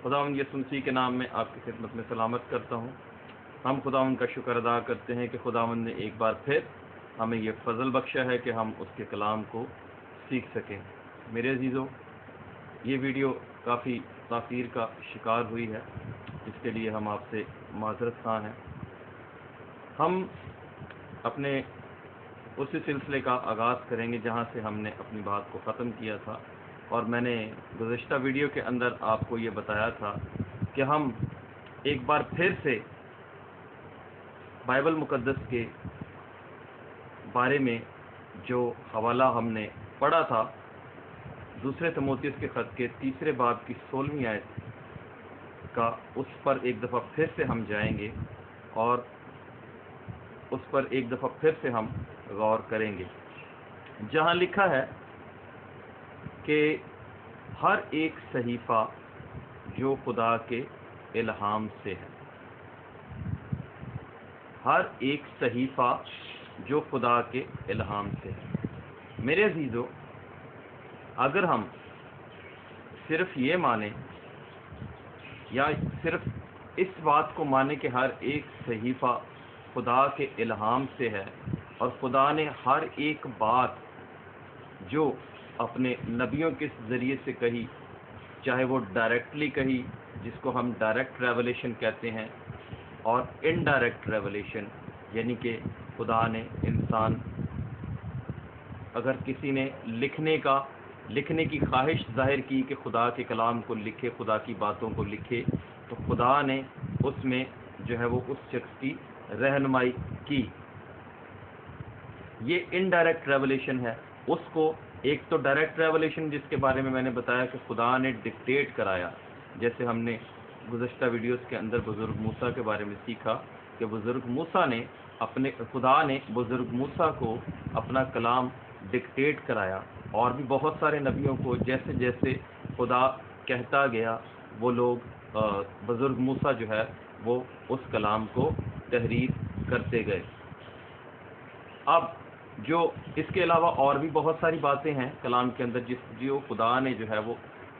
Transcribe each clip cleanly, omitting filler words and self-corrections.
خداوند یسوع مسیح کے نام میں آپ کی خدمت میں سلامت کرتا ہوں۔ ہم خداوند کا شکر ادا کرتے ہیں کہ خداوند نے ایک بار پھر ہمیں یہ فضل بخشا ہے کہ ہم اس کے کلام کو سیکھ سکیں۔ میرے عزیزو، یہ ویڈیو کافی تاخیر کا شکار ہوئی ہے، اس کے لیے ہم آپ سے معذرت خواہ ہیں۔ ہم اپنے اسی سلسلے کا آغاز کریں گے جہاں سے ہم نے اپنی بات کو ختم کیا تھا، اور میں نے گزشتہ ویڈیو کے اندر آپ کو یہ بتایا تھا کہ ہم ایک بار پھر سے بائبل مقدس کے بارے میں جو حوالہ ہم نے پڑھا تھا، دوسرے تیموتھیوس کے خط کے 3 باب کی 16ویں آیت کا، اس پر ایک دفعہ پھر سے ہم جائیں گے اور اس پر ایک دفعہ پھر سے ہم غور کریں گے، جہاں لکھا ہے کہ ہر ایک صحیفہ جو خدا کے الہام سے ہے، ہر ایک صحیفہ جو خدا کے الہام سے ہے۔ میرے عزیزو، اگر ہم صرف یہ مانیں یا صرف اس بات کو مانیں کہ ہر ایک صحیفہ خدا کے الہام سے ہے اور خدا نے ہر ایک بات جو اپنے نبیوں کے ذریعے سے کہی، چاہے وہ ڈائریکٹلی کہی جس کو ہم ڈائریکٹ ریولیشن کہتے ہیں، اور انڈائریکٹ ریولیشن یعنی کہ خدا نے انسان، اگر کسی نے لکھنے کی خواہش ظاہر کی کہ خدا کے کلام کو لکھے، خدا کی باتوں کو لکھے، تو خدا نے اس میں جو ہے وہ اس شخص کی رہنمائی کی۔ یہ انڈائریکٹ ریولیشن ہے۔ اس کو ایک تو ڈائریکٹ ریولیشن جس کے بارے میں نے بتایا کہ خدا نے ڈکٹیٹ کرایا، جیسے ہم نے گزشتہ ویڈیوز کے اندر بزرگ موسیٰ کے بارے میں سیکھا کہ خدا نے بزرگ موسیٰ کو اپنا کلام ڈکٹیٹ کرایا، اور بھی بہت سارے نبیوں کو جیسے جیسے خدا کہتا گیا وہ لوگ بزرگ موسیٰ جو ہے وہ اس کلام کو تحریر کرتے گئے۔ اب جو اس کے علاوہ اور بھی بہت ساری باتیں ہیں کلام کے اندر جو خدا نے جو ہے وہ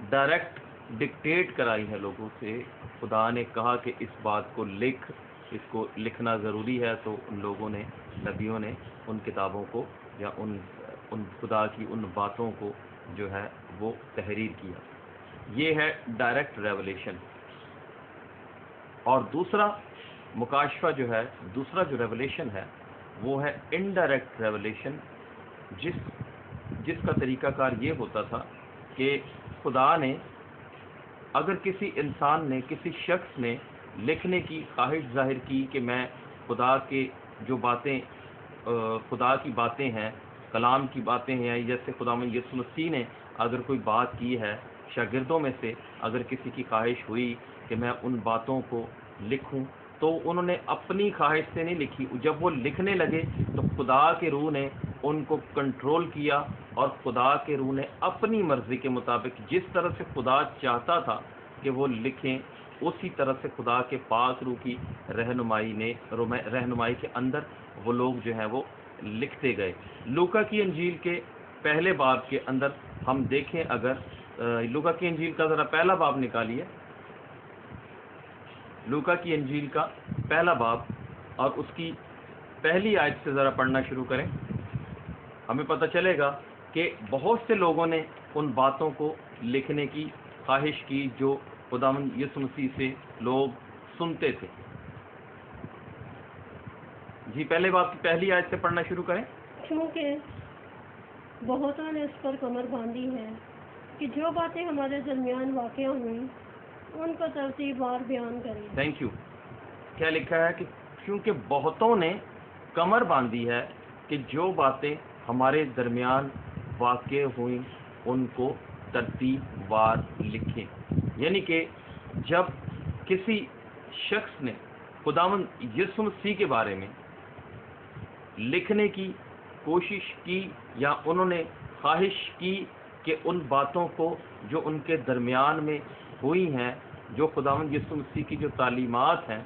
ڈائریکٹ ڈکٹیٹ کرائی ہیں لوگوں سے۔ خدا نے کہا کہ اس بات کو لکھ، اس کو لکھنا ضروری ہے، تو ان لوگوں نے، نبیوں نے ان کتابوں کو یا ان خدا کی ان باتوں کو جو ہے وہ تحریر کیا۔ یہ ہے ڈائریکٹ ریولیشن۔ اور دوسرا مکاشفہ جو ہے، دوسرا جو ریولیشن ہے وہ ہے انڈائریکٹ ریولیشن، جس کا طریقہ کار یہ ہوتا تھا کہ خدا نے اگر کسی انسان نے، کسی شخص نے لکھنے کی خواہش ظاہر کی کہ میں خدا کے جو باتیں، خدا کی باتیں ہیں، کلام کی باتیں ہیں، جیسے خداوند یسوع مسیح نے اگر کوئی بات کی ہے، شاگردوں میں سے اگر کسی کی خواہش ہوئی کہ میں ان باتوں کو لکھوں، تو انہوں نے اپنی خواہش سے نہیں لکھی۔ جب وہ لکھنے لگے تو خدا کے روح نے ان کو کنٹرول کیا، اور خدا کے روح نے اپنی مرضی کے مطابق جس طرح سے خدا چاہتا تھا کہ وہ لکھیں، اسی طرح سے خدا کے پاک روح کی رہنمائی کے اندر وہ لوگ جو ہیں وہ لکھتے گئے۔ لوکا کی انجیل کے پہلے باب کے اندر ہم دیکھیں، اگر لوکا کی انجیل کا ذرا پہلا باب نکالیے، لوکا کی انجیل کا پہلا باب، اور اس کی پہلی آیت سے ذرا پڑھنا شروع کریں، ہمیں پتہ چلے گا کہ بہت سے لوگوں نے ان باتوں کو لکھنے کی خواہش کی جو خداوند یسوع مسیح سے لوگ سنتے تھے۔ جی، پہلے باب کی پہلی آیت سے پڑھنا شروع کریں۔ کیونکہ بہتوں نے اس پر کمر باندھی ہے کہ جو باتیں ہمارے درمیان واقع ہوئیں ان کو ترتیب وار بیان کریں۔ Thank you. کیا لکھا ہے کہ کیونکہ بہتوں نے کمر باندھی ہے کہ جو باتیں ہمارے درمیان واقع ہوئیں ان کو ترتیب وار لکھیں۔ یعنی کہ جب کسی شخص نے خداوند یسوع مسیح کے بارے میں لکھنے کی کوشش کی، یا انہوں نے خواہش کی کہ ان باتوں کو جو ان کے درمیان میں ہوئی ہیں، جو خداوند یسوع مسیح کی جو تعلیمات ہیں،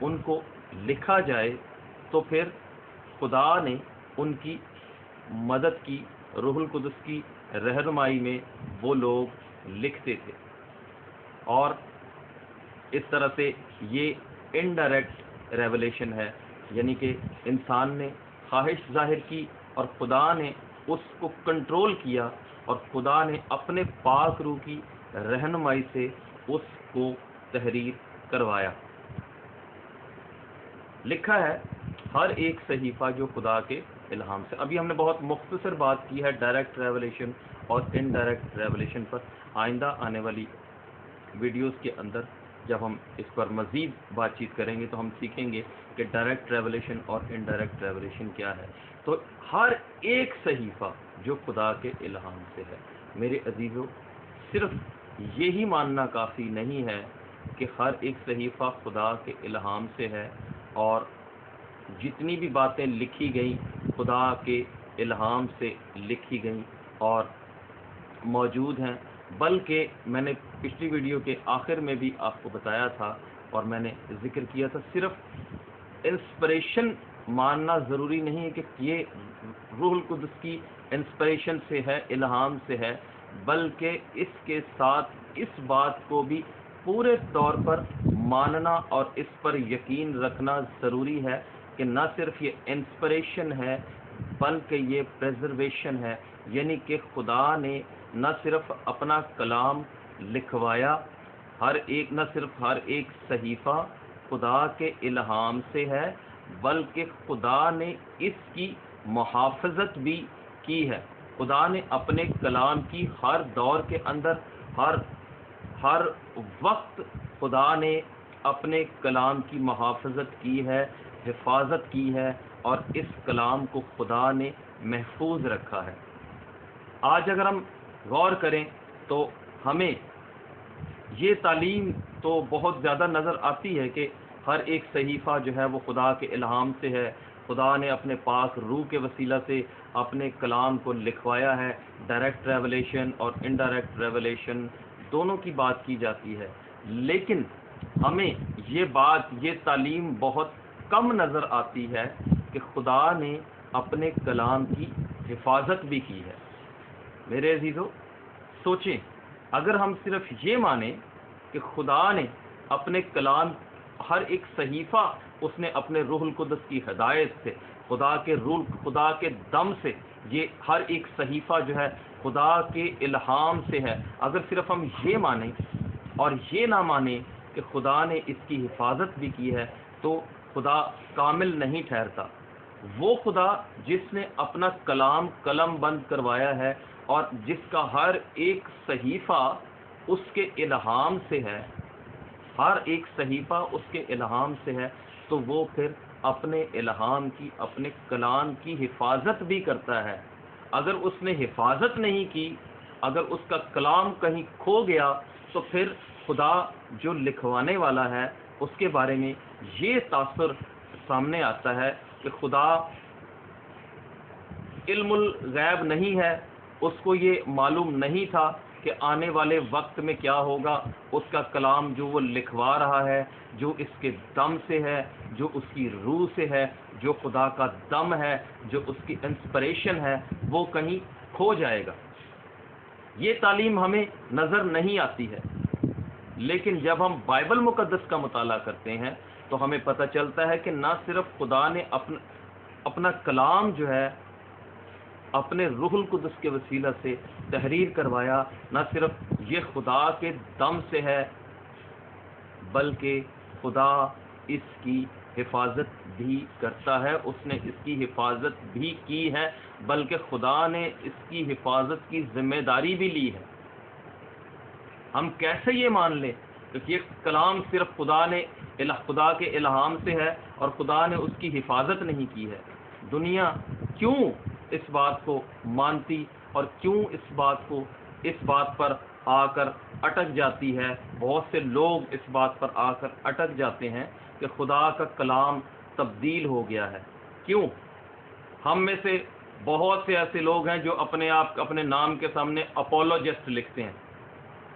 ان کو لکھا جائے، تو پھر خدا نے ان کی مدد کی، روح القدس کی رہنمائی میں وہ لوگ لکھتے تھے۔ اور اس طرح سے یہ انڈائریکٹ ریولیشن ہے، یعنی کہ انسان نے خواہش ظاہر کی اور خدا نے اس کو کنٹرول کیا، اور خدا نے اپنے پاک روح کی رہنمائی سے اس کو تحریر کروایا۔ لکھا ہے ہر ایک صحیفہ جو خدا کے الہام سے۔ ابھی ہم نے بہت مختصر بات کی ہے ڈائریکٹ ریولیشن اور انڈائریکٹ ریولیشن پر۔ آئندہ آنے والی ویڈیوز کے اندر جب ہم اس پر مزید بات چیت کریں گے تو ہم سیکھیں گے کہ ڈائریکٹ ریولیشن اور انڈائریکٹ ریولیشن کیا ہے۔ تو ہر ایک صحیفہ جو خدا کے الہام سے ہے۔ میرے عزیزو، صرف یہی ماننا کافی نہیں ہے کہ ہر ایک صحیفہ خدا کے الہام سے ہے اور جتنی بھی باتیں لکھی گئیں خدا کے الہام سے لکھی گئیں اور موجود ہیں، بلکہ میں نے پچھلی ویڈیو کے آخر میں بھی آپ کو بتایا تھا اور میں نے ذکر کیا تھا، صرف انسپریشن ماننا ضروری نہیں ہے کہ یہ روح القدس کی انسپریشن سے ہے، الہام سے ہے، بلکہ اس کے ساتھ اس بات کو بھی پورے طور پر ماننا اور اس پر یقین رکھنا ضروری ہے کہ نہ صرف یہ انسپریشن ہے بلکہ یہ پریزرویشن ہے، یعنی کہ خدا نے نہ صرف اپنا کلام لکھوایا، نہ صرف ہر ایک صحیفہ خدا کے الہام سے ہے، بلکہ خدا نے اس کی محافظت بھی کی ہے۔ خدا نے اپنے کلام کی ہر دور کے اندر ہر وقت خدا نے اپنے کلام کی محافظت کی ہے، حفاظت کی ہے، اور اس کلام کو خدا نے محفوظ رکھا ہے۔ آج اگر ہم غور کریں تو ہمیں یہ تعلیم تو بہت زیادہ نظر آتی ہے کہ ہر ایک صحیفہ جو ہے وہ خدا کے الہام سے ہے، خدا نے اپنے پاک روح کے وسیلہ سے اپنے کلام کو لکھوایا ہے۔ ڈائریکٹ ریولیشن اور انڈائریکٹ ریولیشن دونوں کی بات کی جاتی ہے، لیکن ہمیں یہ تعلیم بہت کم نظر آتی ہے کہ خدا نے اپنے کلام کی حفاظت بھی کی ہے۔ میرے عزیزو، سوچیں، اگر ہم صرف یہ مانیں کہ خدا نے اپنے کلام ہر ایک صحیفہ اس نے اپنے روح القدس کی ہدایت سے، خدا کے دم سے، یہ ہر ایک صحیفہ جو ہے خدا کے الہام سے ہے، اگر صرف ہم یہ مانیں اور یہ نہ مانیں کہ خدا نے اس کی حفاظت بھی کی ہے تو خدا کامل نہیں ٹھہرتا۔ وہ خدا جس نے اپنا کلام قلم بند کروایا ہے اور جس کا ہر ایک صحیفہ اس کے الہام سے ہے، ہر ایک صحیفہ اس کے الہام سے ہے، تو وہ پھر اپنے الہام کی، اپنے کلام کی حفاظت بھی کرتا ہے۔ اگر اس نے حفاظت نہیں کی، اگر اس کا کلام کہیں کھو گیا، تو پھر خدا جو لکھوانے والا ہے اس کے بارے میں یہ تاثر سامنے آتا ہے کہ خدا علم الغیب نہیں ہے، اس کو یہ معلوم نہیں تھا کہ آنے والے وقت میں کیا ہوگا۔ اس کا کلام جو وہ لکھوا رہا ہے، جو اس کے دم سے ہے، جو اس کی روح سے ہے، جو خدا کا دم ہے، جو اس کی انسپریشن ہے، وہ کہیں کھو جائے گا۔ یہ تعلیم ہمیں نظر نہیں آتی ہے، لیکن جب ہم بائبل مقدس کا مطالعہ کرتے ہیں تو ہمیں پتہ چلتا ہے کہ نہ صرف خدا نے اپنا کلام جو ہے اپنے روح القدس کے وسیلہ سے تحریر کروایا، نہ صرف یہ خدا کے دم سے ہے، بلکہ خدا اس کی حفاظت بھی کرتا ہے، اس نے اس کی حفاظت بھی کی ہے، بلکہ خدا نے اس کی حفاظت کی ذمہ داری بھی لی ہے۔ ہم کیسے یہ مان لیں کہ یہ کلام صرف خدا کے الہام سے ہے اور خدا نے اس کی حفاظت نہیں کی ہے؟ دنیا کیوں اس بات کو مانتی اور کیوں اس بات پر آ کر اٹک جاتی ہے؟ بہت سے لوگ اس بات پر آ کر اٹک جاتے ہیں کہ خدا کا کلام تبدیل ہو گیا ہے۔ کیوں؟ ہم میں سے بہت سے ایسے لوگ ہیں جو اپنے نام کے سامنے اپولوجسٹ لکھتے ہیں،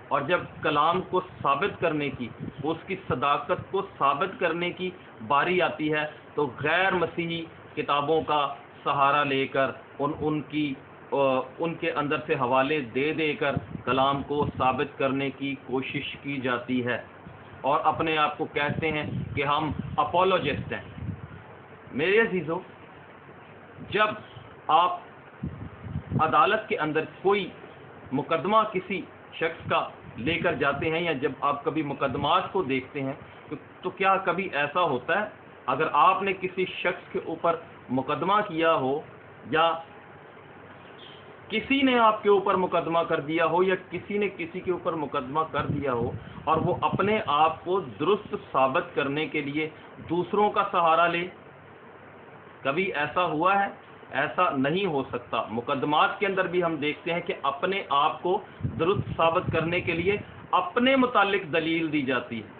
اور جب کلام کو ثابت کرنے کی، اس کی صداقت کو ثابت کرنے کی باری آتی ہے تو غیر مسیحی کتابوں کا سہارا لے کر ان کے اندر سے حوالے دے کر کلام کو ثابت کرنے کی کوشش کی جاتی ہے۔ اور اپنے آپ کو کہتے ہیں کہ ہم اپولوجسٹ ہیں۔ میرے عزیزو، جب آپ عدالت کے اندر کوئی مقدمہ کسی شخص کا لے کر جاتے ہیں، یا جب آپ کبھی مقدمات کو دیکھتے ہیں، تو کیا کبھی ایسا ہوتا ہے اگر آپ نے کسی شخص کے اوپر مقدمہ کیا ہو، یا کسی نے آپ کے اوپر مقدمہ کر دیا ہو، یا کسی نے کسی کے اوپر مقدمہ کر دیا ہو، اور وہ اپنے آپ کو درست ثابت کرنے کے لیے دوسروں کا سہارا لے؟ کبھی ایسا ہوا ہے؟ ایسا نہیں ہو سکتا۔ مقدمات کے اندر بھی ہم دیکھتے ہیں کہ اپنے آپ کو درست ثابت کرنے کے لیے اپنے متعلق دلیل دی جاتی ہے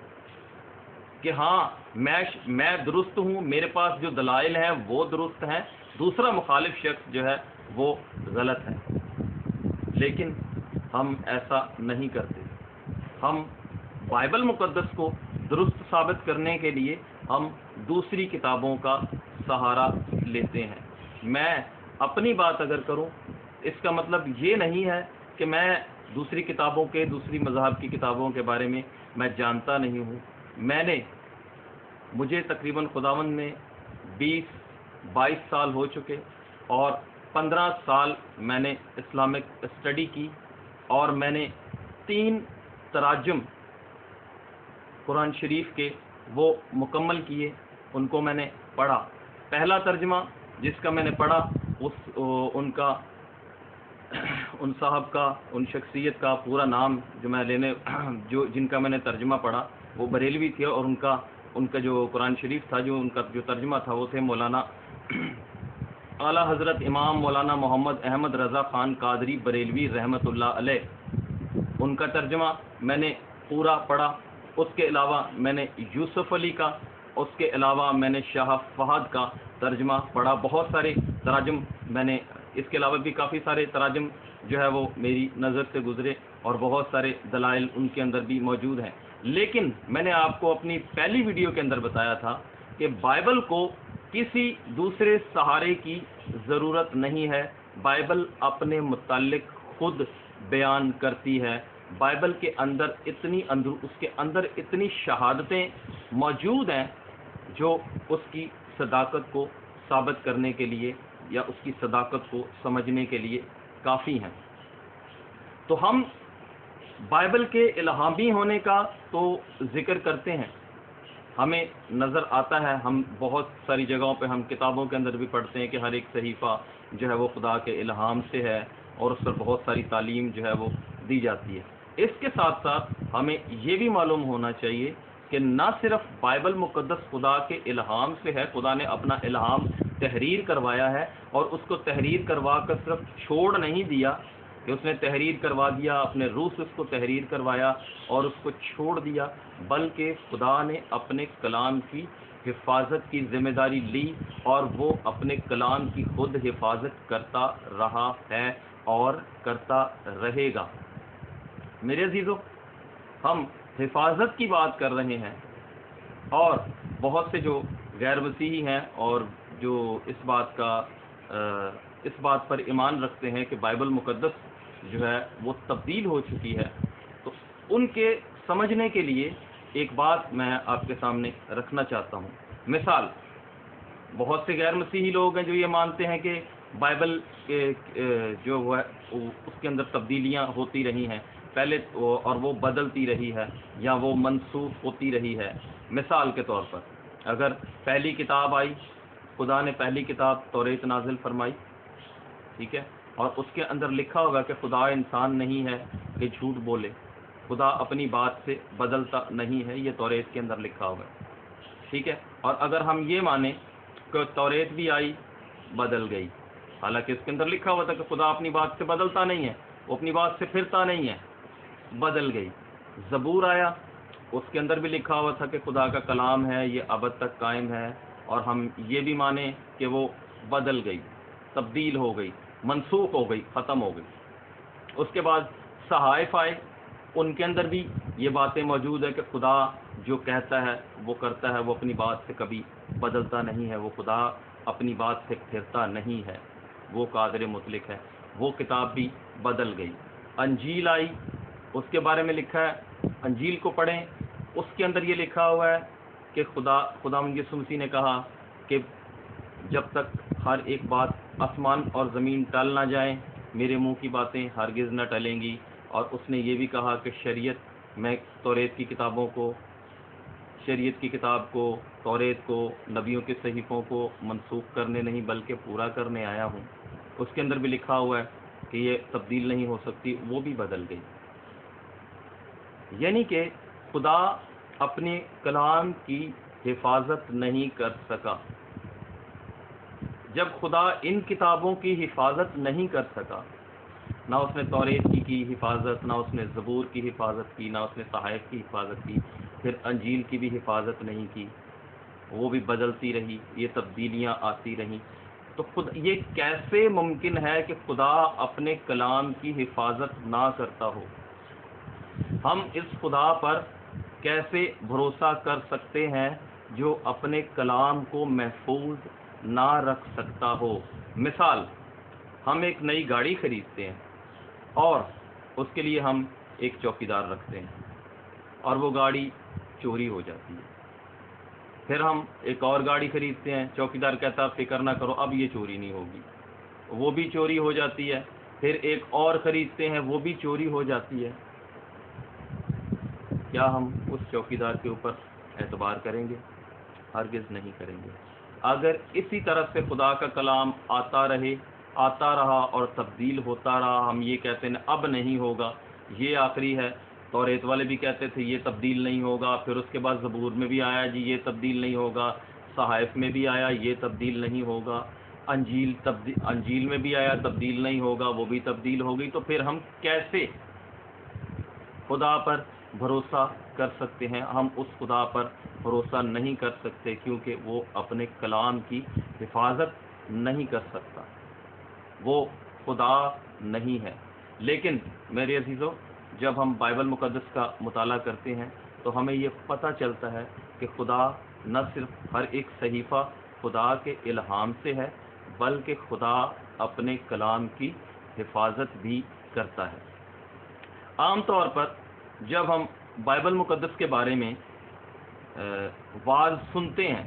کہ ہاں میں درست ہوں، میرے پاس جو دلائل ہیں وہ درست ہیں، دوسرا مخالف شخص جو ہے وہ غلط ہے۔ لیکن ہم ایسا نہیں کرتے۔ ہم بائبل مقدس کو درست ثابت کرنے کے لیے ہم دوسری کتابوں کا سہارا لیتے ہیں۔ میں اپنی بات اگر کروں، اس کا مطلب یہ نہیں ہے کہ میں دوسری کتابوں کے، دوسری مذاہب کی کتابوں کے بارے میں جانتا نہیں ہوں۔ مجھے تقریباً خداوند میں 22 سال ہو چکے، اور 15 سال میں نے اسلامک اسٹڈی کی، اور میں نے 3 تراجم قرآن شریف کے وہ مکمل کیے، ان کو میں نے پڑھا۔ پہلا ترجمہ جس کا میں نے پڑھا، ان صاحب کا، ان شخصیت کا پورا نام جن کا میں نے ترجمہ پڑھا وہ بریلوی تھے، اور ان کا جو قرآن شریف تھا، ان کا جو ترجمہ تھا وہ تھے مولانا اعلیٰ حضرت امام مولانا محمد احمد رضا خان قادری بریلوی رحمۃ اللہ علیہ۔ ان کا ترجمہ میں نے پورا پڑھا۔ اس کے علاوہ میں نے یوسف علی کا، اس کے علاوہ میں نے شاہ فہد کا ترجمہ پڑھا۔ بہت سارے تراجم میں نے، اس کے علاوہ بھی کافی سارے تراجم جو ہے وہ میری نظر سے گزرے، اور بہت سارے دلائل ان کے اندر بھی موجود ہیں۔ لیکن میں نے آپ کو اپنی پہلی ویڈیو کے اندر بتایا تھا کہ بائبل کو کسی دوسرے سہارے کی ضرورت نہیں ہے۔ بائبل اپنے متعلق خود بیان کرتی ہے۔ بائبل کے اندر اس کے اندر اتنی شہادتیں موجود ہیں جو اس کی صداقت کو ثابت کرنے کے لیے، یا اس کی صداقت کو سمجھنے کے لیے کافی ہیں۔ تو ہم بائبل کے الہامی ہونے کا تو ذکر کرتے ہیں، ہمیں نظر آتا ہے، ہم بہت ساری جگہوں پہ ہم کتابوں کے اندر بھی پڑھتے ہیں کہ ہر ایک صحیفہ جو ہے وہ خدا کے الہام سے ہے، اور اس پر بہت ساری تعلیم جو ہے وہ دی جاتی ہے۔ اس کے ساتھ ساتھ ہمیں یہ بھی معلوم ہونا چاہیے کہ نہ صرف بائبل مقدس خدا کے الہام سے ہے، خدا نے اپنا الہام تحریر کروایا ہے، اور اس کو تحریر کروا کر صرف چھوڑ نہیں دیا کہ اس نے تحریر کروا دیا، اپنے روح سے اس کو تحریر کروایا اور اس کو چھوڑ دیا، بلکہ خدا نے اپنے کلام کی حفاظت کی ذمہ داری لی، اور وہ اپنے کلام کی خود حفاظت کرتا رہا ہے اور کرتا رہے گا۔ میرے عزیزو، ہم حفاظت کی بات کر رہے ہیں، اور بہت سے جو غیر مسیحی ہیں اور جو اس بات پر ایمان رکھتے ہیں کہ بائبل مقدس جو ہے وہ تبدیل ہو چکی ہے، تو ان کے سمجھنے کے لیے ایک بات میں آپ کے سامنے رکھنا چاہتا ہوں۔ مثال، بہت سے غیر مسیحی لوگ ہیں جو یہ مانتے ہیں کہ بائبل جو ہے اس کے اندر تبدیلیاں ہوتی رہی ہیں پہلے، اور وہ بدلتی رہی ہے یا وہ منسوخ ہوتی رہی ہے۔ مثال کے طور پر، اگر پہلی کتاب آئی، خدا نے پہلی کتاب توریت نازل فرمائی، ٹھیک ہے، اور اس کے اندر لکھا ہوگا کہ خدا انسان نہیں ہے کہ جھوٹ بولے، خدا اپنی بات سے بدلتا نہیں ہے، یہ توریت کے اندر لکھا ہوگا، ٹھیک ہے۔ اور اگر ہم یہ مانیں کہ توریت بھی آئی، بدل گئی، حالانکہ اس کے اندر لکھا ہوا تھا کہ خدا اپنی بات سے بدلتا نہیں ہے، وہ اپنی بات سے پھرتا نہیں ہے، بدل گئی۔ زبور آیا، اس کے اندر بھی لکھا ہوا تھا کہ خدا کا کلام ہے، یہ ابد تک قائم ہے، اور ہم یہ بھی مانیں کہ وہ بدل گئی، تبدیل ہو گئی، منسوخ ہو گئی، ختم ہو گئی۔ اس کے بعد صحائف آئے، ان کے اندر بھی یہ باتیں موجود ہیں کہ خدا جو کہتا ہے وہ کرتا ہے، وہ اپنی بات سے کبھی بدلتا نہیں ہے، وہ خدا اپنی بات سے پھرتا نہیں ہے، وہ قادر مطلق ہے۔ وہ کتاب بھی بدل گئی۔ انجیل آئی، اس کے بارے میں لکھا ہے، انجیل کو پڑھیں اس کے اندر یہ لکھا ہوا ہے کہ خداوند یسوع مسیح نے کہا کہ جب تک ہر ایک بات آسمان اور زمین ٹل نہ جائیں میرے منہ کی باتیں ہرگز نہ ٹلیں گی. اور اس نے یہ بھی کہا کہ شریعت میں توریت کی کتاب کو توریت کو نبیوں کے صحیفوں کو منسوخ کرنے نہیں بلکہ پورا کرنے آیا ہوں. اس کے اندر بھی لکھا ہوا ہے کہ یہ تبدیل نہیں ہو سکتی، وہ بھی بدل گئی. یعنی کہ خدا اپنے کلام کی حفاظت نہیں کر سکا. جب خدا ان کتابوں کی حفاظت نہیں کر سکا، نہ اس نے توریت کی حفاظت، نہ اس نے زبور کی حفاظت کی، نہ اس نے صحائف کی حفاظت کی، پھر انجیل کی بھی حفاظت نہیں کی، وہ بھی بدلتی رہی، یہ تبدیلیاں آتی رہیں، تو یہ کیسے ممکن ہے کہ خدا اپنے کلام کی حفاظت نہ کرتا ہو؟ ہم اس خدا پر کیسے بھروسہ کر سکتے ہیں جو اپنے کلام کو محفوظ نہ رکھ سکتا ہو؟ مثال، ہم ایک نئی گاڑی خریدتے ہیں اور اس کے لیے ہم ایک چوکیدار رکھتے ہیں اور وہ گاڑی چوری ہو جاتی ہے. پھر ہم ایک اور گاڑی خریدتے ہیں، چوکیدار کہتا ہے فکر نہ کرو اب یہ چوری نہیں ہوگی، وہ بھی چوری ہو جاتی ہے. پھر ایک اور خریدتے ہیں، وہ بھی چوری ہو جاتی ہے. کیا ہم اس چوکیدار کے اوپر اعتبار کریں گے؟ ہرگز نہیں کریں گے. اگر اسی طرح سے خدا کا کلام آتا رہا اور تبدیل ہوتا رہا، ہم یہ کہتے ہیں اب نہیں ہوگا، یہ آخری ہے. توریت والے بھی کہتے تھے یہ تبدیل نہیں ہوگا، پھر اس کے بعد زبور میں بھی آیا جی یہ تبدیل نہیں ہوگا، صحائف میں بھی آیا یہ تبدیل نہیں ہوگا، انجیل میں بھی آیا تبدیل نہیں ہوگا، وہ بھی تبدیل ہو گئی. تو پھر ہم کیسے خدا پر بھروسہ کر سکتے ہیں؟ ہم اس خدا پر بھروسہ نہیں کر سکتے کیونکہ وہ اپنے کلام کی حفاظت نہیں کر سکتا، وہ خدا نہیں ہے. لیکن میرے عزیزو، جب ہم بائبل مقدس کا مطالعہ کرتے ہیں تو ہمیں یہ پتہ چلتا ہے کہ خدا نہ صرف ہر ایک صحیفہ خدا کے الہام سے ہے بلکہ خدا اپنے کلام کی حفاظت بھی کرتا ہے. عام طور پر جب ہم بائبل مقدس کے بارے میں وعظ سنتے ہیں،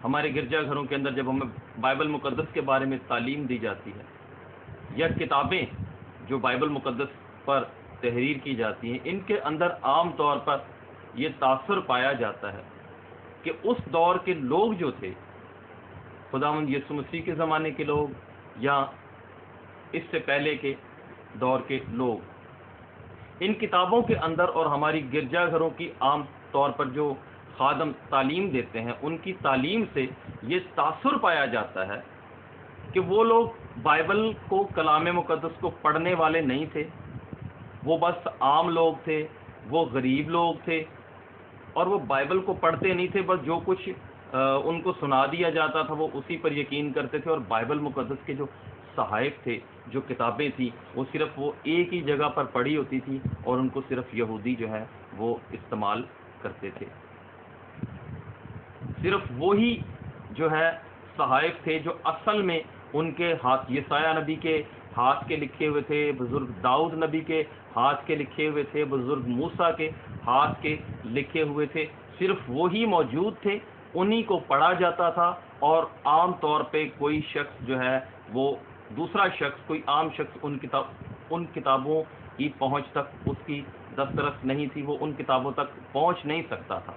ہمارے گرجا گھروں کے اندر جب ہمیں بائبل مقدس کے بارے میں تعلیم دی جاتی ہے یا کتابیں جو بائبل مقدس پر تحریر کی جاتی ہیں، ان کے اندر عام طور پر یہ تاثر پایا جاتا ہے کہ اس دور کے لوگ جو تھے، خداوند یسوع مسیح کے زمانے کے لوگ یا اس سے پہلے کے دور کے لوگ، ان کتابوں کے اندر اور ہماری گرجا گھروں کی عام طور پر جو خادم تعلیم دیتے ہیں، ان کی تعلیم سے یہ تاثر پایا جاتا ہے کہ وہ لوگ بائبل کو، کلام مقدس کو پڑھنے والے نہیں تھے، وہ بس عام لوگ تھے، وہ غریب لوگ تھے اور وہ بائبل کو پڑھتے نہیں تھے، بس جو کچھ ان کو سنا دیا جاتا تھا وہ اسی پر یقین کرتے تھے. اور بائبل مقدس کے جو صحائف تھے، جو کتابیں تھیں، وہ صرف وہ ایک ہی جگہ پر پڑھی ہوتی تھی اور ان کو صرف یہودی جو ہے وہ استعمال کرتے تھے. صرف وہی جو ہے صحائف تھے جو اصل میں ان کے ہاتھ، یسایہ نبی کے ہاتھ کے لکھے ہوئے تھے، بزرگ داؤد نبی کے ہاتھ کے لکھے ہوئے تھے، بزرگ موسیٰ کے ہاتھ کے لکھے ہوئے تھے. صرف وہی موجود تھے، انہی کو پڑھا جاتا تھا. اور عام طور پہ کوئی شخص جو ہے وہ دوسرا شخص، کوئی عام شخص ان کتابوں کی پہنچ تک اس کی دسترس نہیں تھی، وہ ان کتابوں تک پہنچ نہیں سکتا تھا.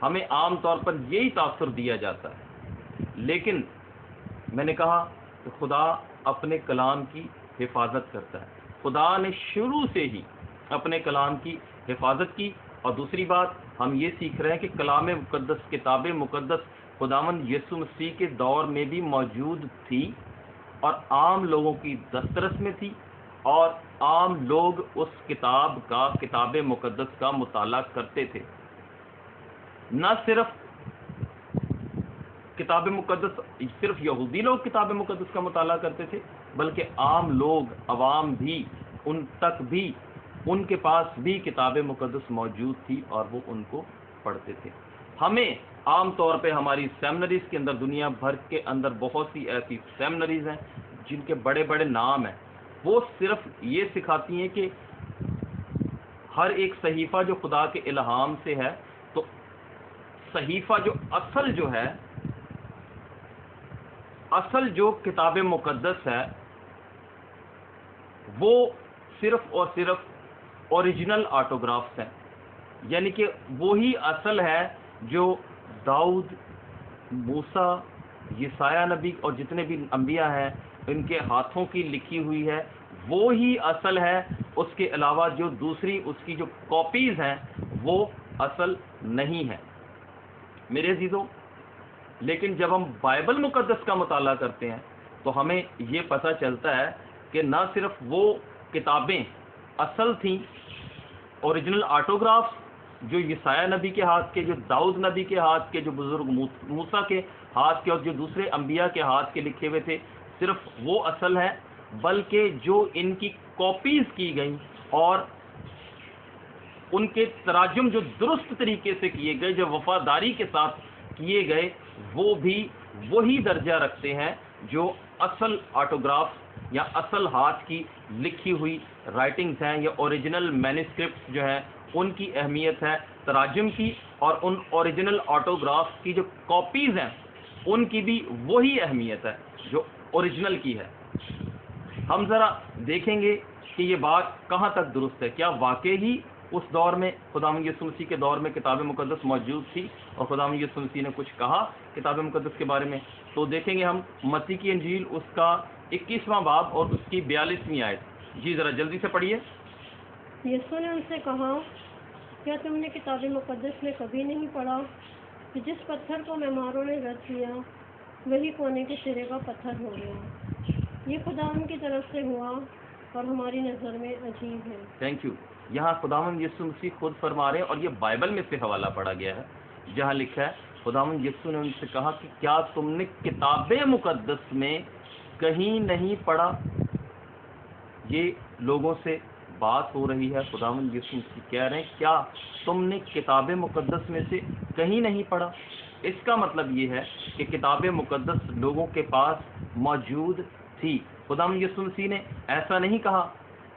ہمیں عام طور پر یہی تاثر دیا جاتا ہے. لیکن میں نے کہا کہ خدا اپنے کلام کی حفاظت کرتا ہے. خدا نے شروع سے ہی اپنے کلام کی حفاظت کی. اور دوسری بات ہم یہ سیکھ رہے ہیں کہ کلام مقدس، کتاب مقدس خداوند یسوع مسیح کے دور میں بھی موجود تھی اور عام لوگوں کی دسترس میں تھی، اور عام لوگ اس کتاب مقدس کا مطالعہ کرتے تھے. نہ صرف کتاب مقدس، صرف یہودی لوگ کتاب مقدس کا مطالعہ کرتے تھے، بلکہ عام لوگ، عوام بھی، ان تک بھی، ان کے پاس بھی کتاب مقدس موجود تھی اور وہ ان کو پڑھتے تھے. ہمیں عام طور پہ ہماری سیمنریز کے اندر، دنیا بھر کے اندر بہت سی ایسی سیمنریز ہیں جن کے بڑے بڑے نام ہیں، وہ صرف یہ سکھاتی ہیں کہ ہر ایک صحیفہ جو خدا کے الہام سے ہے، تو صحیفہ جو اصل جو کتاب مقدس ہے وہ صرف اور صرف اوریجنل آٹوگرافس ہیں، یعنی کہ وہی اصل ہے جو داؤد، موسیٰ، یسایہ نبی اور جتنے بھی انبیاء ہیں ان کے ہاتھوں کی لکھی ہوئی ہے، وہی اصل ہے۔ اس کے علاوہ جو دوسری اس کی جو کاپیز ہیں وہ اصل نہیں ہے میرے عزیزو۔ لیکن جب ہم بائبل مقدس کا مطالعہ کرتے ہیں تو ہمیں یہ پتہ چلتا ہے کہ نہ صرف وہ کتابیں اصل تھیں، اوریجنل آٹوگرافس جو یسایہ نبی کے ہاتھ کے، جو داؤد نبی کے ہاتھ کے، جو بزرگ موسیٰ کے ہاتھ کے اور جو دوسرے انبیاء کے ہاتھ کے لکھے ہوئے تھے، صرف وہ اصل ہے، بلکہ جو ان کی کاپیز کی گئیں اور ان کے تراجم جو درست طریقے سے کیے گئے، جو وفاداری کے ساتھ کیے گئے، وہ بھی وہی درجہ رکھتے ہیں جو اصل آٹوگرافس یا اصل ہاتھ کی لکھی ہوئی رائٹنگز ہیں یا اوریجنل مینuscripts جو ہیں ان کی اہمیت ہے تراجم کی، اور ان اوریجنل آٹوگرافس کی جو کاپیز ہیں ان کی بھی وہی اہمیت ہے جو اوریجنل کی ہے۔ ہم ذرا دیکھیں گے کہ یہ بات کہاں تک درست ہے، کیا واقعی ہی اس دور میں خداوند یسوع مسیح کے دور میں کتاب مقدس موجود تھی اور خداوند یسوع مسیح نے کچھ کہا کتاب مقدس کے بارے میں؟ تو دیکھیں گے ہم متی کی انجیل اس کا 21واں باب اور اس کی 42ویں آیت۔ جی ذرا جلدی سے پڑھیے۔ یسوع نے ان سے کہا، کیا تم نے کتاب مقدس میں کبھی نہیں پڑھا کہ جس پتھر کو معماروں نے رد کیا وہی کونے کے سرے کا پتھر ہو گیا؟ یہ خداوند کی طرف سے ہوا اور ہماری نظر میں عجیب ہے۔ Thank you. یہاں خداوند یسوع مسیح خود فرما رہے ہیں اور یہ بائبل میں سے حوالہ پڑھا گیا ہے جہاں لکھا ہے خداوند یسوع نے ان سے کہا کہ کیا تم نے کتاب مقدس میں کہیں نہیں پڑھا؟ یہ لوگوں سے بات ہو رہی ہے، خداوند یسوع مسیح کہہ رہے ہیں کیا تم نے کتاب مقدس میں سے کہیں نہیں پڑھا؟ اس کا مطلب یہ ہے کہ کتاب مقدس لوگوں کے پاس موجود تھی۔ خداوند یسوع مسیح نے ایسا نہیں کہا،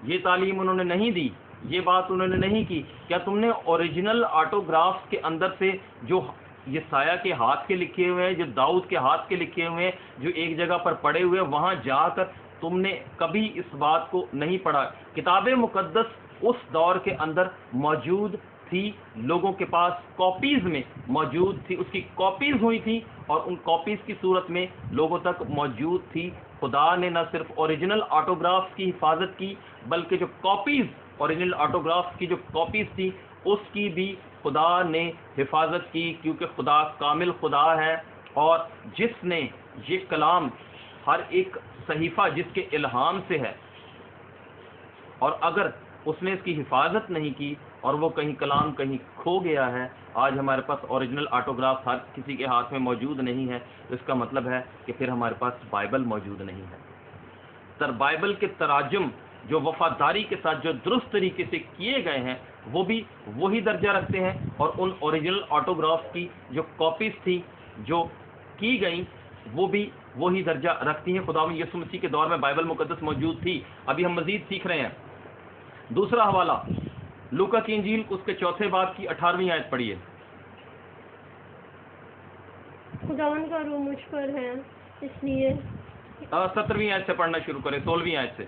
یہ تعلیم انہوں نے نہیں دی، یہ بات انہوں نے نہیں کی کیا تم نے اوریجنل آٹوگرافس کے اندر سے جو یسایہ کے ہاتھ کے لکھے ہوئے ہیں، جو داؤد کے ہاتھ کے لکھے ہوئے ہیں، جو ایک جگہ پر پڑے ہوئے ہیں، وہاں جا کر تم نے کبھی اس بات کو نہیں پڑھا؟ کتاب مقدس اس دور کے اندر موجود تھی، لوگوں کے پاس کاپیز میں موجود تھی، اس کی کاپیز ہوئی تھی اور ان کاپیز کی صورت میں لوگوں تک موجود تھی۔ خدا نے نہ صرف اوریجنل آٹوگرافس کی حفاظت کی بلکہ جو کاپیز اوریجنل آٹوگرافس کی جو کاپیز تھی اس کی بھی خدا نے حفاظت کی، کیونکہ خدا کامل خدا ہے اور جس نے یہ کلام ہر ایک صحیفہ جس کے الہام سے ہے، اور اگر اس نے اس کی حفاظت نہیں کی اور وہ کہیں کلام کہیں کھو گیا ہے، آج ہمارے پاس اوریجنل آٹوگراف ہر کسی کے ہاتھ میں موجود نہیں ہے، تو اس کا مطلب ہے کہ پھر ہمارے پاس بائبل موجود نہیں ہے۔ بائبل کے تراجم جو وفاداری کے ساتھ جو درست طریقے سے کیے گئے ہیں وہ بھی وہی درجہ رکھتے ہیں، اور ان اوریجنل آٹوگراف کی جو کاپیز تھی جو کی گئیں وہ بھی وہی درجہ رکھتی ہیں۔ خداوند یسوع مسیح کے دور میں بائبل مقدس موجود تھی۔ ابھی ہم مزید سیکھ رہے ہیں۔ دوسرا حوالہ لوکا کی انجیل اس کے 4 باب کی 18ویں آیت پڑھیے۔ خداوند کا روح مجھ پر ہے، اس لیے 17ویں آیت سے پڑھنا شروع کریں، 16ویں آیت سے۔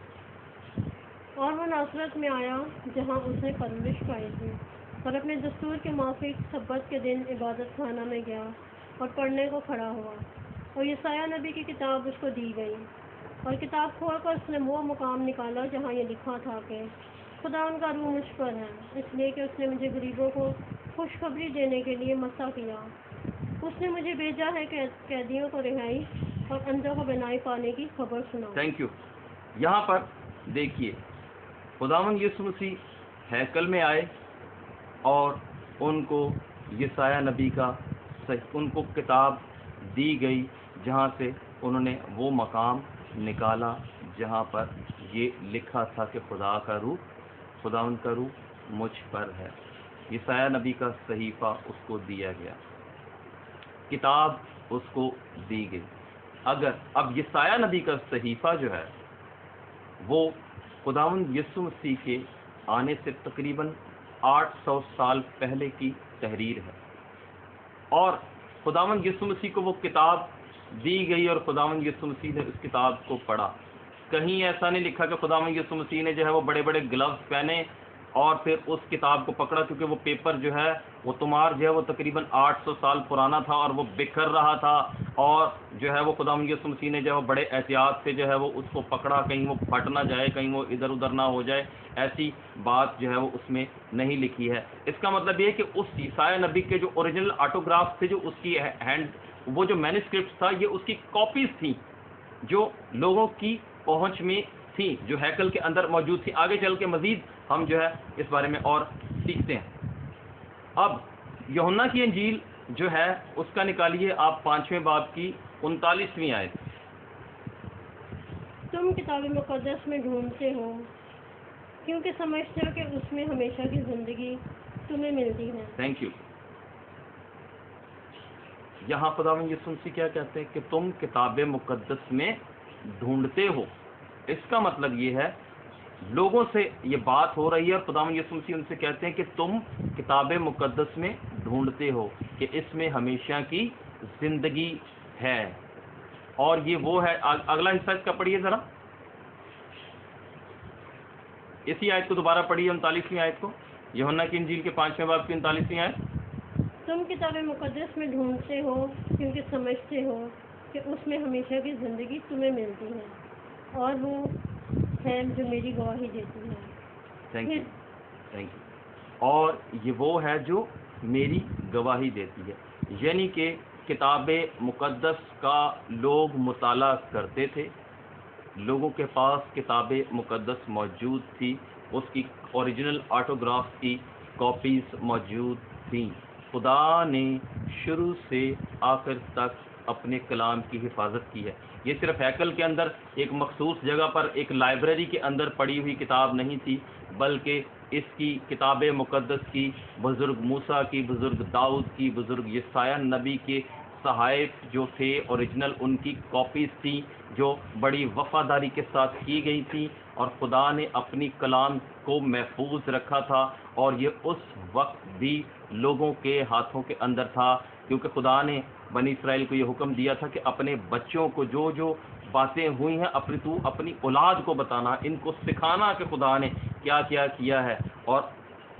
اور وہ ناصرت میں آیا جہاں اس نے پرورش پائی تھی، اور اپنے دستور کے موافق سبت کے دن عبادت خانہ میں گیا اور پڑھنے کو کھڑا ہوا، اور یسایہ نبی کی کتاب اس کو دی گئی، اور کتاب کھول کر اس نے وہ مقام نکالا جہاں یہ لکھا تھا کہ خدا ان کا روح مجھ پر ہے، اس لیے کہ اس نے مجھے غریبوں کو خوشخبری دینے کے لیے مسا کیا، اس نے مجھے بھیجا ہے کہ قیدیوں کو رہائی اور اندھوں کو بینائی پانے کی خبر سناؤ۔ Thank you. یہاں پر دیکھیے خداوند یسوع مسیح ہیکل میں آئے اور ان کو یسایہ نبی کا ان کو کتاب دی گئی جہاں سے انہوں نے وہ مقام نکالا جہاں پر یہ لکھا تھا کہ خداوند کا روح مجھ پر ہے۔ یسایہ نبی کا صحیفہ اس کو دیا گیا، کتاب اس کو دی گئی۔ اگر اب یسایہ نبی کا صحیفہ جو ہے وہ خداوند یسوع مسیح کے آنے سے تقریباً 800 سال پہلے کی تحریر ہے، اور خداوند یسوع مسیح کو وہ کتاب دی گئی اور خداوند یسوع مسیح نے اس کتاب کو پڑھا۔ کہیں ایسا نہیں لکھا کہ خداوند یسوع مسیح نے جو ہے وہ بڑے بڑے گلوز پہنے اور پھر اس کتاب کو پکڑا، کیونکہ وہ پیپر جو ہے وہ تمہار جو ہے وہ تقریباً 800 سال پرانا تھا اور وہ بکھر رہا تھا، اور جو ہے وہ خداوند یسوع مسیح نے جو ہے وہ بڑے احتیاط سے جو ہے وہ اس کو پکڑا، کہیں وہ پھٹ نہ جائے، کہیں وہ ادھر ادھر نہ ہو جائے، ایسی بات جو ہے وہ اس میں نہیں لکھی ہے۔ اس کا مطلب یہ ہے کہ اس یسایہ نبی کے جو اوریجنل آٹوگراف تھے، جو اس کی ہینڈ وہ جو مینuscripts تھا، یہ اس کی کاپیز تھیں جو لوگوں کی پہنچ میں تھی، جو ہیکل کے اندر موجود تھی۔ آگے چل کے مزید ہم جو ہے اس بارے میں اور سیکھتے ہیں۔ اب یوحنا کی انجیل جو ہے اس کا نکالیے آپ 5ویں باب کی 39ویں آیت۔ تم کتاب مقدس میں ڈھونڈتے ہو کیونکہ سمجھتے ہو کہ اس میں ہمیشہ کی زندگی تمہیں ملتی ہے۔ Thank you. یہاں خداوند یسوع مسیح کیا کہتے ہیں کہ تم کتاب مقدس میں ڈھونڈتے ہو۔ اس کا مطلب یہ ہے لوگوں سے یہ بات ہو رہی ہے اور خداوند یسوع مسیح ان سے کہتے ہیں کہ تم کتاب مقدس میں ڈھونڈتے ہو کہ اس میں ہمیشہ کی زندگی ہے، اور یہ وہ ہے۔ اگلا حصہ اس کا پڑھیے ذرا، اسی آیت کو دوبارہ پڑھیے، 39ویں آیت کو، یوحنا کی انجیل کے 5ویں باب کی 39ویں آیت۔ تم کتاب مقدس میں ڈھونڈتے ہو کیونکہ سمجھتے ہو کہ اس میں ہمیشہ کی زندگی تمہیں ملتی ہے، اور وہ ہے جو میری گواہی دیتی ہے۔ Thank you, thank you. اور یہ وہ ہے جو میری گواہی دیتی ہے، یعنی کہ کتاب مقدس کا لوگ مطالعہ کرتے تھے، لوگوں کے پاس کتاب مقدس موجود تھی، اس کی اوریجنل آٹوگراف کی کاپیز موجود تھیں۔ خدا نے شروع سے آخر تک اپنے کلام کی حفاظت کی ہے۔ یہ صرف ہیکل کے اندر ایک مخصوص جگہ پر ایک لائبریری کے اندر پڑی ہوئی کتاب نہیں تھی، بلکہ اس کی کتاب مقدس کی بزرگ موسیٰ کی، بزرگ داؤد کی، بزرگ یسایہ نبی کے صحائف جو تھے اوریجنل، ان کی کاپیز تھیں جو بڑی وفاداری کے ساتھ کی گئی تھی، اور خدا نے اپنی کلام کو محفوظ رکھا تھا، اور یہ اس وقت بھی لوگوں کے ہاتھوں کے اندر تھا، کیونکہ خدا نے بنی اسرائیل کو یہ حکم دیا تھا کہ اپنے بچوں کو جو جو باتیں ہوئی ہیں اپنی اولاد کو بتانا، ان کو سکھانا کہ خدا نے کیا کیا کیا ہے۔ اور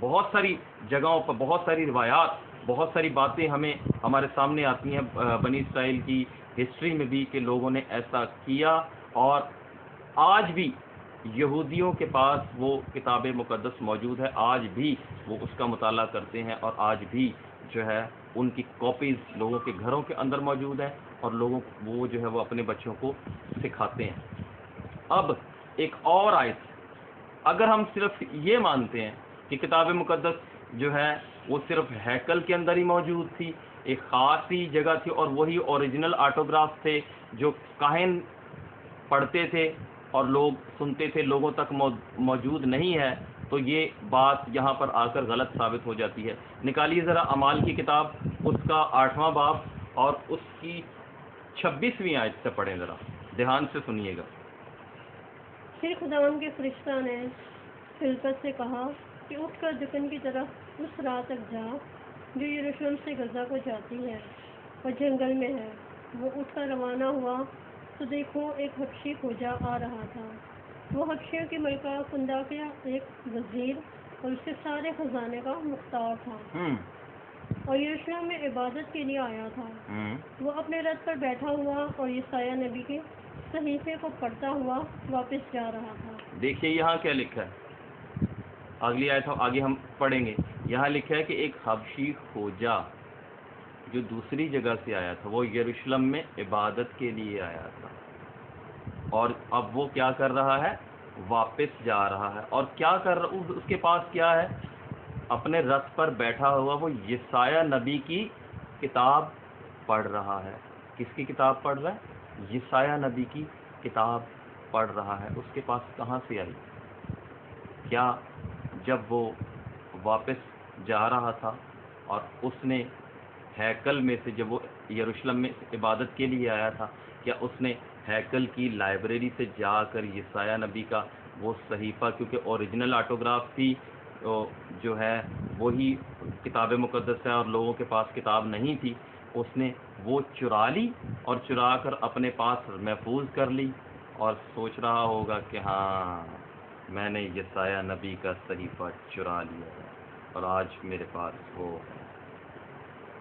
بہت ساری جگہوں پر بہت ساری روایات، بہت ساری باتیں ہمیں ہمارے سامنے آتی ہیں بنی اسرائیل کی ہسٹری میں بھی کہ لوگوں نے ایسا کیا، اور آج بھی یہودیوں کے پاس وہ کتاب مقدس موجود ہے، آج بھی وہ اس کا مطالعہ کرتے ہیں، اور آج بھی جو ہے ان کی کاپیز لوگوں کے گھروں کے اندر موجود ہیں، اور لوگوں وہ جو ہے وہ اپنے بچوں کو سکھاتے ہیں۔ اب ایک اور آیت، اگر ہم صرف یہ مانتے ہیں کہ کتاب مقدس جو ہے وہ صرف ہیکل کے اندر ہی موجود تھی، ایک خاصی جگہ تھی، اور وہی اوریجنل آٹوگراف تھے جو کاہن پڑھتے تھے اور لوگ سنتے تھے، لوگوں تک موجود نہیں ہے، تو یہ بات یہاں پر آ کر غلط ثابت ہو جاتی ہے۔ نکالیے ذرا اعمال کی کتاب، اس کا 8واں باب اور اس کی 26ویں آیت سے پڑھیں، ذرا دھیان سے سنیے گا۔ پھر خداوند کے فرشتہ نے فلپس سے کہا کہ اٹھ کر دکن کی طرف اس راہ تک جا جو یروشلم سے غزہ کو جاتی ہے اور جنگل میں ہے۔ وہ اٹھ کر روانہ ہوا تو دیکھو ایک حبشی کھوجا آ رہا تھا۔ وہ حبشیوں کی ملکہ کنداکیہ ایک وزیر اور اس کے سارے خزانے کا مختار تھا، اور یروشلم میں عبادت کے لیے آیا تھا۔ وہ اپنے رتھ پر بیٹھا ہوا اور یسایہ نبی کے صحیفے کو پڑھتا ہوا واپس جا رہا تھا۔ دیکھیے یہاں کیا لکھا ہے، اگلی آیت آگے ہم پڑھیں گے۔ یہاں لکھا ہے کہ ایک حبشی کھوجا جو دوسری جگہ سے آیا تھا، وہ یروشلم میں عبادت کے لیے آیا تھا، اور اب وہ کیا کر رہا ہے، واپس جا رہا ہے، اور کیا کر رہا، اس کے پاس کیا ہے، اپنے رتھ پر بیٹھا ہوا وہ یسایہ نبی کی کتاب پڑھ رہا ہے۔ کس کی کتاب پڑھ رہا ہے؟ یسایہ نبی کی کتاب پڑھ رہا ہے۔ اس کے پاس کہاں سے آئی؟ کیا جب وہ واپس جا رہا تھا اور اس نے ہیکل میں سے، جب وہ یروشلم میں عبادت کے لیے آیا تھا، کیا اس نے ہیکل کی لائبریری سے جا کر یسایہ نبی کا وہ صحیفہ، کیونکہ اوریجنل آٹوگراف تھی، جو ہے وہی کتاب مقدس ہے اور لوگوں کے پاس کتاب نہیں تھی، اس نے وہ چرا لی اور چرا کر اپنے پاس محفوظ کر لی، اور سوچ رہا ہوگا کہ ہاں میں نے یسایہ نبی کا صحیفہ چرا لیا ہے اور آج میرے پاس وہ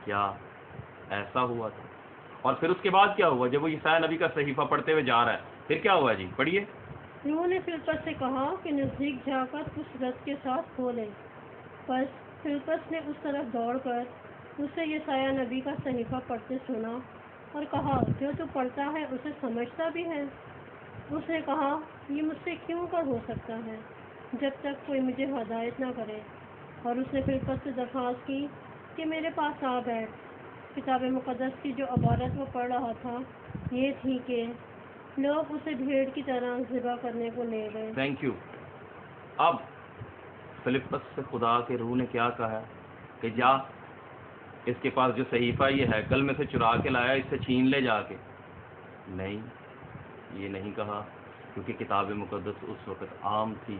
کیا ایسا ہوا تھا۔ اور پھر اس کے بعد کیا ہوا؟ جب وہ یسایہ نبی کا صحیفہ پڑھتے ہوئے جا رہا ہے، پھر کیا ہوا جی؟ پڑھیے۔ انہوں نے فلپس سے کہا کہ نزدیک جا کر اس رت کے ساتھ کھولے۔ بس فلپس نے اس طرف دوڑ کر اسے یسایہ نبی کا صحیفہ پڑھتے سنا اور کہا، جو تو پڑھتا ہے اسے سمجھتا بھی ہے؟ اس نے کہا، یہ مجھ سے کیوں کر ہو سکتا ہے جب تک کوئی مجھے ہدایت نہ کرے؟ اور اس نے فلپس سے درخواست کی کہ میرے پاس آ بیٹھ۔ کتاب مقدس کی جو عبارت وہ پڑھ رہا تھا یہ تھی کہ لوگ اسے بھیڑ کی طرح ذبح کرنے کو لے گئے۔ Thank you. اب فلپس سے خدا کے روح نے کیا کہا کہ جا، اس کے پاس جو صحیفہ یہ ہے کل میں سے چرا کے لایا، اس سے چھین لے جا کے۔ نہیں، یہ نہیں کہا، کیونکہ کتاب مقدس اس وقت عام تھی،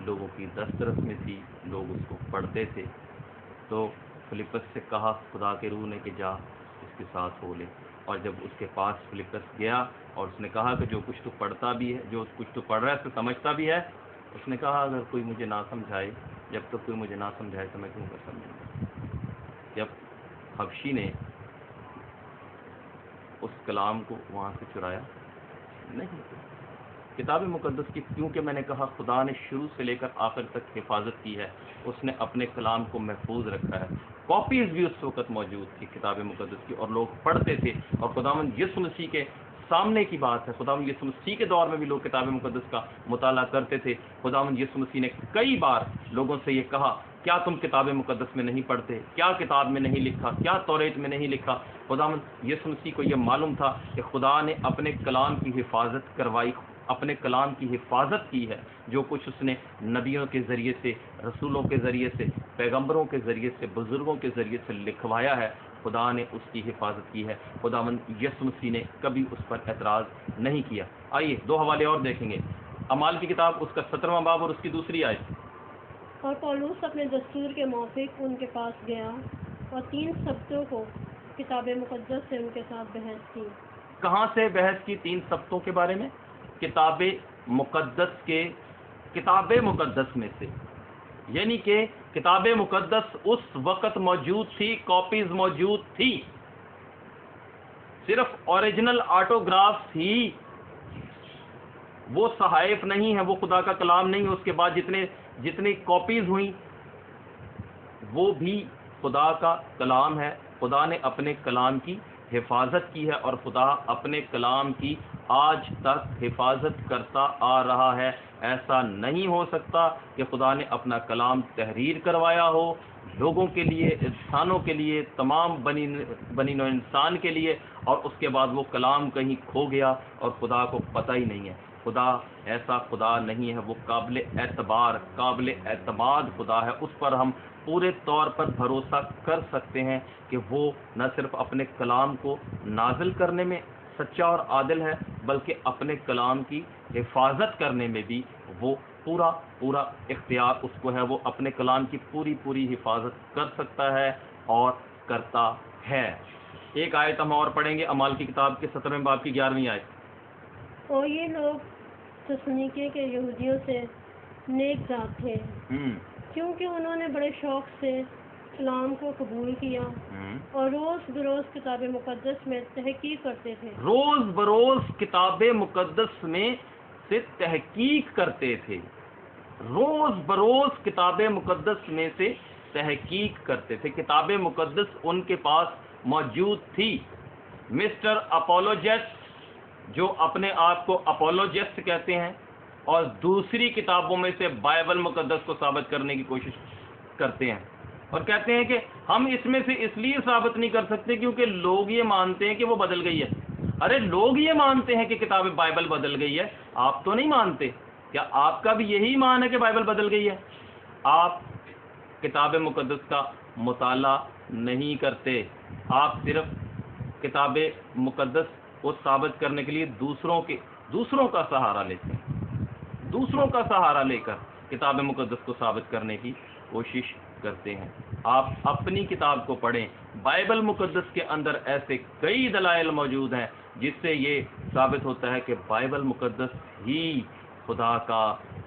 لوگوں کی دسترس میں تھی، لوگ اس کو پڑھتے تھے۔ تو فلپس سے کہا خدا کے روح نے کہ جا اس کے ساتھ ہو لے۔ اور جب اس کے پاس فلپس گیا اور اس نے کہا کہ جو کچھ تو پڑھتا بھی ہے، جو کچھ تو پڑھ رہا ہے اس سے سمجھتا بھی ہے، اس نے کہا اگر کوئی مجھے نہ سمجھائے، جب تک کوئی مجھے نہ سمجھائے تو میں کیوں کر سمجھوں گا؟ جب حبشی نے اس کلام کو وہاں سے چرایا نہیں۔ کتاب مقدس کی کیونکہ میں نے کہا خدا نے شروع سے لے کر آخر تک حفاظت کی ہے، اس نے اپنے کلام کو محفوظ رکھا ہے۔ کاپیز بھی اس وقت موجود تھی کتاب مقدس کی اور لوگ پڑھتے تھے، اور خداوند یسوع مسیح کے سامنے کی بات ہے، خداوند یسوع مسیح کے دور میں بھی لوگ کتاب مقدس کا مطالعہ کرتے تھے۔ خداوند یسوع مسیح نے کئی بار لوگوں سے یہ کہا، کیا تم کتاب مقدس میں نہیں پڑھتے؟ کیا کتاب میں نہیں لکھا؟ کیا توریت میں نہیں لکھا؟ خداوند یسوع مسیح کو یہ معلوم تھا کہ خدا نے اپنے کلام کی حفاظت کروائی، اپنے کلام کی حفاظت کی ہے۔ جو کچھ اس نے نبیوں کے ذریعے سے، رسولوں کے ذریعے سے، پیغمبروں کے ذریعے سے، بزرگوں کے ذریعے سے لکھوایا ہے، خدا نے اس کی حفاظت کی ہے۔ خداوند یسوع مسیح نے کبھی اس پر اعتراض نہیں کیا۔ آئیے دو حوالے اور دیکھیں گے۔ اعمال کی کتاب اس کا 17واں باب اور اس کی دوسری آیت۔ اور پولس اپنے دستور کے موافق ان کے پاس گیا اور 3 سبتوں کو کتاب مقدس سے ان کے ساتھ بحث کی۔ کہاں سے بحث کی 3 سبتوں کے بارے میں؟ کتاب مقدس میں سے، یعنی کہ کتاب مقدس اس وقت موجود تھی، کاپیز موجود تھی، صرف اوریجنل آٹوگرافز ہی، وہ صحائف نہیں ہے، وہ خدا کا کلام نہیں ہے۔ اس کے بعد جتنی کاپیز ہوئیں وہ بھی خدا کا کلام ہے۔ خدا نے اپنے کلام کی حفاظت کی ہے اور خدا اپنے کلام کی آج تک حفاظت کرتا آ رہا ہے۔ ایسا نہیں ہو سکتا کہ خدا نے اپنا کلام تحریر کروایا ہو لوگوں کے لیے، انسانوں کے لیے، تمام بنی نوع انسان کے لیے، اور اس کے بعد وہ کلام کہیں کھو گیا اور خدا کو پتہ ہی نہیں ہے۔ خدا ایسا خدا نہیں ہے، وہ قابل اعتبار، قابل اعتماد خدا ہے۔ اس پر ہم پورے طور پر بھروسہ کر سکتے ہیں کہ وہ نہ صرف اپنے کلام کو نازل کرنے میں سچا اور عادل ہے، بلکہ اپنے کلام کی حفاظت کرنے میں بھی وہ پورا اختیار اس کو ہے۔ وہ اپنے کلام کی پوری حفاظت کر سکتا ہے اور کرتا ہے۔ ایک آیت ہم اور پڑھیں گے، اعمال کی کتاب کے 17ویں باب کی 11ویں آیت۔ اور یہ لوگ تسنیکے کے یہودیوں سے نیک ذات تھے، کیونکہ انہوں نے بڑے شوق سے اسلام کو قبول کیا اور روز بروز کتاب مقدس میں تحقیق کرتے تھے۔ روز بروز کتاب مقدس میں سے تحقیق کرتے تھے، روز بروز کتاب مقدس میں سے تحقیق کرتے تھے۔ کتاب مقدس ان کے پاس موجود تھی۔ مسٹر اپولوجسٹ، جو اپنے آپ کو اپولوجسٹ کہتے ہیں اور دوسری کتابوں میں سے بائبل مقدس کو ثابت کرنے کی کوشش کرتے ہیں اور کہتے ہیں کہ ہم اس میں سے اس لیے ثابت نہیں کر سکتے کیونکہ لوگ یہ مانتے ہیں کہ وہ بدل گئی ہے۔ ارے لوگ یہ مانتے ہیں کہ کتاب بائبل بدل گئی ہے، آپ تو نہیں مانتے؟ کیا آپ کا بھی یہی ایمان ہے کہ بائبل بدل گئی ہے؟ آپ کتاب مقدس کا مطالعہ نہیں کرتے، آپ صرف کتاب مقدس کو ثابت کرنے کے لیے دوسروں کا سہارا لیتے ہیں، دوسروں کا سہارا لے کر کتاب مقدس کو ثابت کرنے کی کوشش کرتے ہیں۔ آپ اپنی کتاب کو پڑھیں، بائبل مقدس کے اندر ایسے کئی دلائل موجود ہیں جس سے یہ ثابت ہوتا ہے کہ بائبل مقدس ہی خدا کا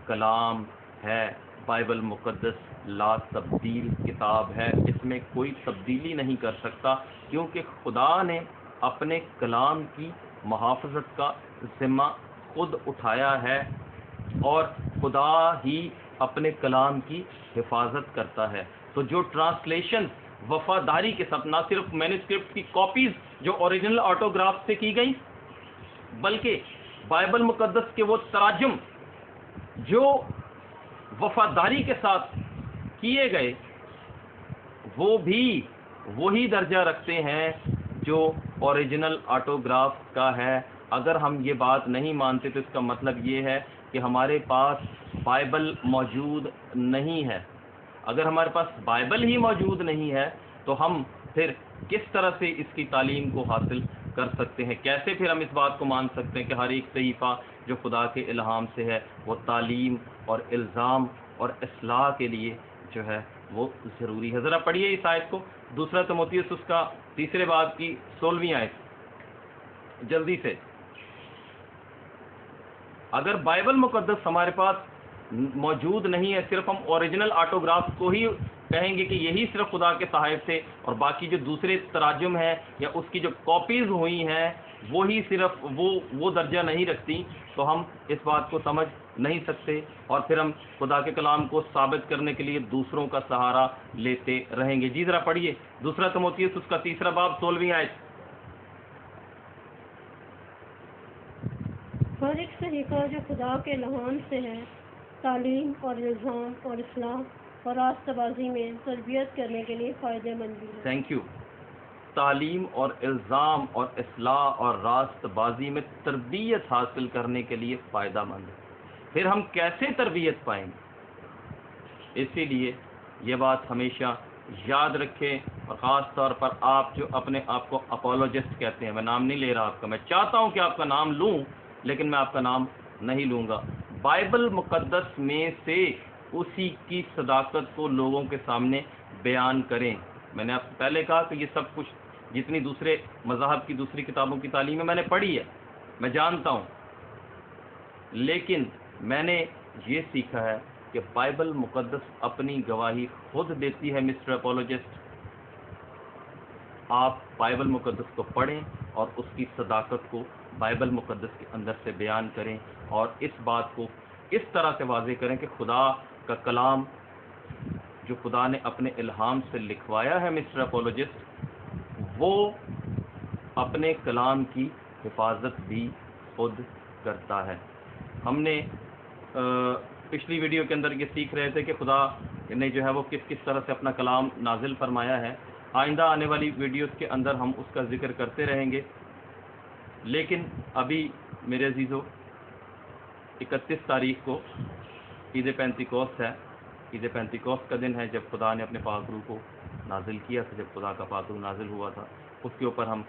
کلام ہے۔ بائبل مقدس لا تبدیل کتاب ہے، اس میں کوئی تبدیلی نہیں کر سکتا، کیونکہ خدا نے اپنے کلام کی محافظت کا ذمہ خود اٹھایا ہے، اور خدا ہی اپنے کلام کی حفاظت کرتا ہے۔ تو جو ٹرانسلیشن وفاداری کے ساتھ، نہ صرف مینوسکرپٹ کی کاپیز جو اوریجنل آٹوگراف سے کی گئی، بلکہ بائبل مقدس کے وہ تراجم جو وفاداری کے ساتھ کیے گئے، وہ بھی وہی درجہ رکھتے ہیں جو اوریجنل آٹوگراف کا ہے۔ اگر ہم یہ بات نہیں مانتے تو اس کا مطلب یہ ہے کہ ہمارے پاس بائبل موجود نہیں ہے۔ اگر ہمارے پاس بائبل ہی موجود نہیں ہے تو ہم پھر کس طرح سے اس کی تعلیم کو حاصل کر سکتے ہیں؟ کیسے پھر ہم اس بات کو مان سکتے ہیں کہ ہر ایک صحیفہ جو خدا کے الہام سے ہے وہ تعلیم اور الزام اور اصلاح کے لیے جو ہے وہ ضروری ہے؟ ذرا پڑھیے اس آیت کو، دوسرا تیموتھیوس اس کا 3 باب کی 16ویں آیت جلدی سے۔ اگر بائبل مقدس ہمارے پاس موجود نہیں ہے، صرف ہم اوریجنل آٹوگراف کو ہی کہیں گے کہ یہی صرف خدا کے صحائف تھے، اور باقی جو دوسرے تراجم ہیں یا اس کی جو کاپیز ہوئی ہیں وہی صرف وہ درجہ نہیں رکھتی، تو ہم اس بات کو سمجھ نہیں سکتے، اور پھر ہم خدا کے کلام کو ثابت کرنے کے لیے دوسروں کا سہارا لیتے رہیں گے۔ جی ذرا پڑھیے دوسرا تیموتھیوس اس کا 3 باب 16ویں آیت۔ ہر ایک صحیفہ جو خدا کے الہام سے ہے تعلیم اور الزام اور اصلاح اور راست بازی میں تربیت کرنے کے لیے فائدہ مند بھی ہے۔ Thank you. تعلیم اور الزام اور اصلاح اور راست بازی میں تربیت حاصل کرنے کے لیے فائدہ مند ہے۔ پھر ہم کیسے تربیت پائیں گے؟ اسی لیے یہ بات ہمیشہ یاد رکھیں، اور خاص طور پر آپ جو اپنے آپ کو اپولوجسٹ کہتے ہیں، میں نام نہیں لے رہا آپ کا، میں چاہتا ہوں کہ آپ کا نام لوں لیکن میں آپ کا نام نہیں لوں گا۔ بائبل مقدس میں سے اسی کی صداقت کو لوگوں کے سامنے بیان کریں۔ میں نے آپ سے پہلے کہا کہ یہ سب کچھ جتنی دوسرے مذاہب کی دوسری کتابوں کی تعلیم ہے میں نے پڑھی ہے، میں جانتا ہوں، لیکن میں نے یہ سیکھا ہے کہ بائبل مقدس اپنی گواہی خود دیتی ہے۔ مسٹر اپولوجسٹ، آپ بائبل مقدس کو پڑھیں اور اس کی صداقت کو بائبل مقدس کے اندر سے بیان کریں، اور اس بات کو اس طرح سے واضح کریں کہ خدا کا کلام جو خدا نے اپنے الہام سے لکھوایا ہے مسٹر اپولوجسٹ، وہ اپنے کلام کی حفاظت بھی خود کرتا ہے۔ ہم نے پچھلی ویڈیو کے اندر یہ سیکھ رہے تھے کہ خدا نے جو ہے وہ کس طرح سے اپنا کلام نازل فرمایا ہے۔ آئندہ آنے والی ویڈیوز کے اندر ہم اس کا ذکر کرتے رہیں گے، لیکن ابھی میرے عزیزو 31 تاریخ کو عید پینتیکوست ہے۔ عید پینتیکوست کا دن ہے جب خدا نے اپنے پاک روح کو نازل کیا تھا، جب خدا کا پاک روح نازل ہوا تھا، اس کے اوپر ہم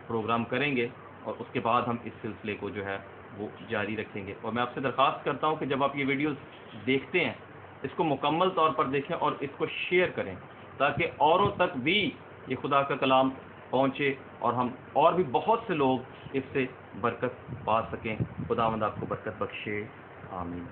پروگرام کریں گے، اور اس کے بعد ہم اس سلسلے کو جو ہے وہ جاری رکھیں گے۔ اور میں آپ سے درخواست کرتا ہوں کہ جب آپ یہ ویڈیوز دیکھتے ہیں اس کو مکمل طور پر دیکھیں اور اس کو شیئر کریں، تاکہ اوروں تک بھی یہ خدا کا کلام پہنچے اور ہم اور بھی بہت سے لوگ اس سے برکت پا سکیں۔ خداوند آپ کو برکت بخشے، آمین۔